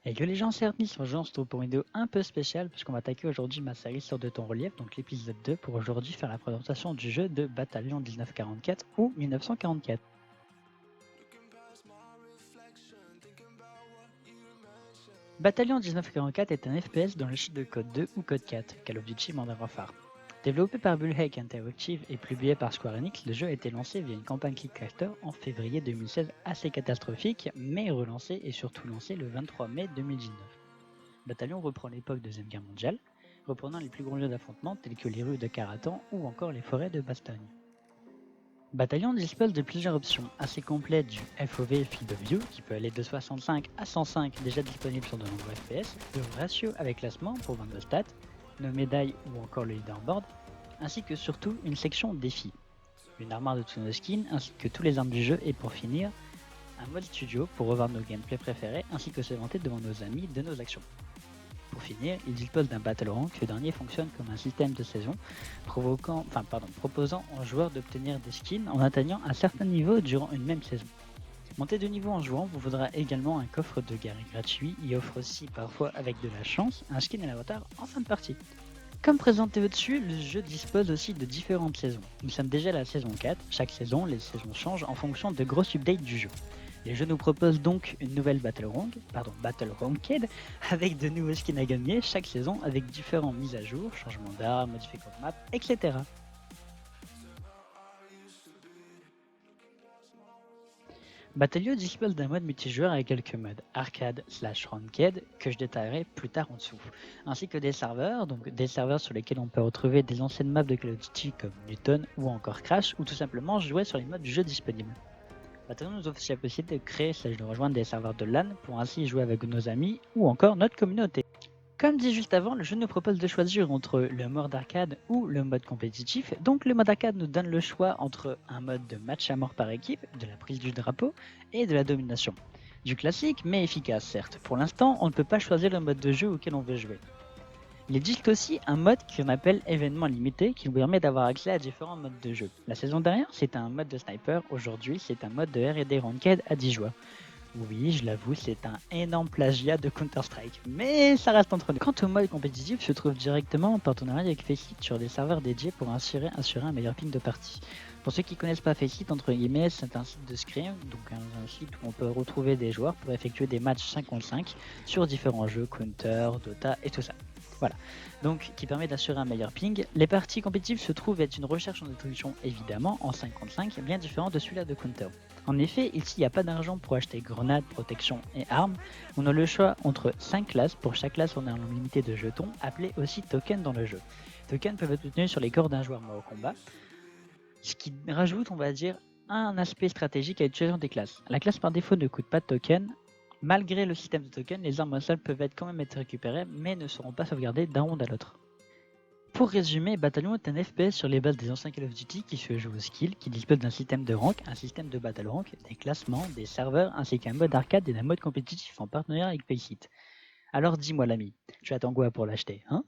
Et que les gens servis sur Jean, on se trouve pour une vidéo un peu spéciale puisqu'on va attaquer aujourd'hui ma série sur de ton relief, donc l'épisode 2 pour aujourd'hui faire la présentation du jeu de Bataillon 1944 ou 1944. Bataillon 1944 est un FPS dans le style de Code 2 ou Code 4, Call of Duty Modern Warfare. Développé par Bullhead Interactive et publié par Square Enix, le jeu a été lancé via une campagne Kickstarter en février 2016 assez catastrophique, mais relancé et surtout lancé le 23 mai 2019. Bataillon reprend l'époque de Deuxième Guerre mondiale, reprenant les plus grands lieux d'affrontement tels que les rues de Caratan ou encore les forêts de Bastogne. Bataillon dispose de plusieurs options assez complètes du FOV Field of View qui peut aller de 65 à 105 déjà disponible sur de nombreux FPS, le ratio avec classement pour vendre nos stats, nos médailles ou encore le leaderboard, ainsi que surtout une section défi, une armoire de tous nos skins ainsi que tous les armes du jeu et pour finir, un mode studio pour revoir nos gameplays préférés ainsi que se vanter devant nos amis de nos actions. Pour finir, il dispose d'un Battle Rank, ce dernier fonctionne comme un système de saison, proposant aux joueurs d'obtenir des skins en atteignant un certain niveau durant une même saison. Monter de niveau en jouant vous vaudra également un coffre de guerre gratuit et offre aussi parfois avec de la chance un skin et un avatar en fin de partie. Comme présenté au-dessus, le jeu dispose aussi de différentes saisons. Nous sommes déjà à la saison 4, chaque saison les saisons changent en fonction de grosses updates du jeu. Les jeux nous proposent donc une nouvelle Battle Ranked avec de nouveaux skins à gagner chaque saison avec différentes mises à jour, changements d'armes, modifications de map, etc. Bataillon dispose d'un mode multijoueur avec quelques modes arcade/ranked que je détaillerai plus tard en dessous, ainsi que des serveurs, donc des serveurs sur lesquels on peut retrouver des anciennes maps de Call of Duty comme Newton ou encore Crash ou tout simplement jouer sur les modes du jeu disponibles. Bataillon nous offre aussi la possibilité de créer/de rejoindre des serveurs de LAN pour ainsi jouer avec nos amis ou encore notre communauté. Comme dit juste avant, le jeu nous propose de choisir entre le mode arcade ou le mode compétitif. Donc le mode arcade nous donne le choix entre un mode de match à mort par équipe, de la prise du drapeau et de la domination. Du classique mais efficace certes. Pour l'instant, on ne peut pas choisir le mode de jeu auquel on veut jouer. Il existe aussi un mode qu'on appelle événement limité qui nous permet d'avoir accès à différents modes de jeu. La saison dernière, c'était un mode de sniper, aujourd'hui c'est un mode de R&D Ranked à 10 joueurs. Oui, je l'avoue, c'est un énorme plagiat de Counter-Strike, mais ça reste entre nous. Quant au mode compétitif, se trouve directement en partenariat avec Faceit sur des serveurs dédiés pour assurer un meilleur ping de partie. Pour ceux qui connaissent pas Faceit, entre guillemets, c'est un site de scrim, donc un site où on peut retrouver des joueurs pour effectuer des matchs 5 contre 5 sur différents jeux, Counter, Dota et tout ça. Voilà, donc qui permet d'assurer un meilleur ping. Les parties compétitives se trouvent être une recherche en destruction évidemment en 5 contre 5, bien différent de celui-là de Counter. En effet, ici il n'y a pas d'argent pour acheter grenades, protection et armes. On a le choix entre 5 classes. Pour chaque classe, on a un nombre limité de jetons, appelés aussi tokens dans le jeu. Tokens peuvent être obtenus sur les corps d'un joueur mort au combat, ce qui rajoute, on va dire, un aspect stratégique à l'utilisation des classes. La classe par défaut ne coûte pas de tokens. Malgré le système de tokens, les armes au sol peuvent quand même être récupérées, mais ne seront pas sauvegardées d'un round à l'autre. Pour résumer, Bataillon est un FPS sur les bases des anciens Call of Duty qui se joue au skill, qui dispose d'un système de rank, un système de battle rank, des classements, des serveurs, ainsi qu'un mode arcade et un mode compétitif en partenariat avec Faceit. Alors dis-moi l'ami, tu attends quoi pour l'acheter, hein?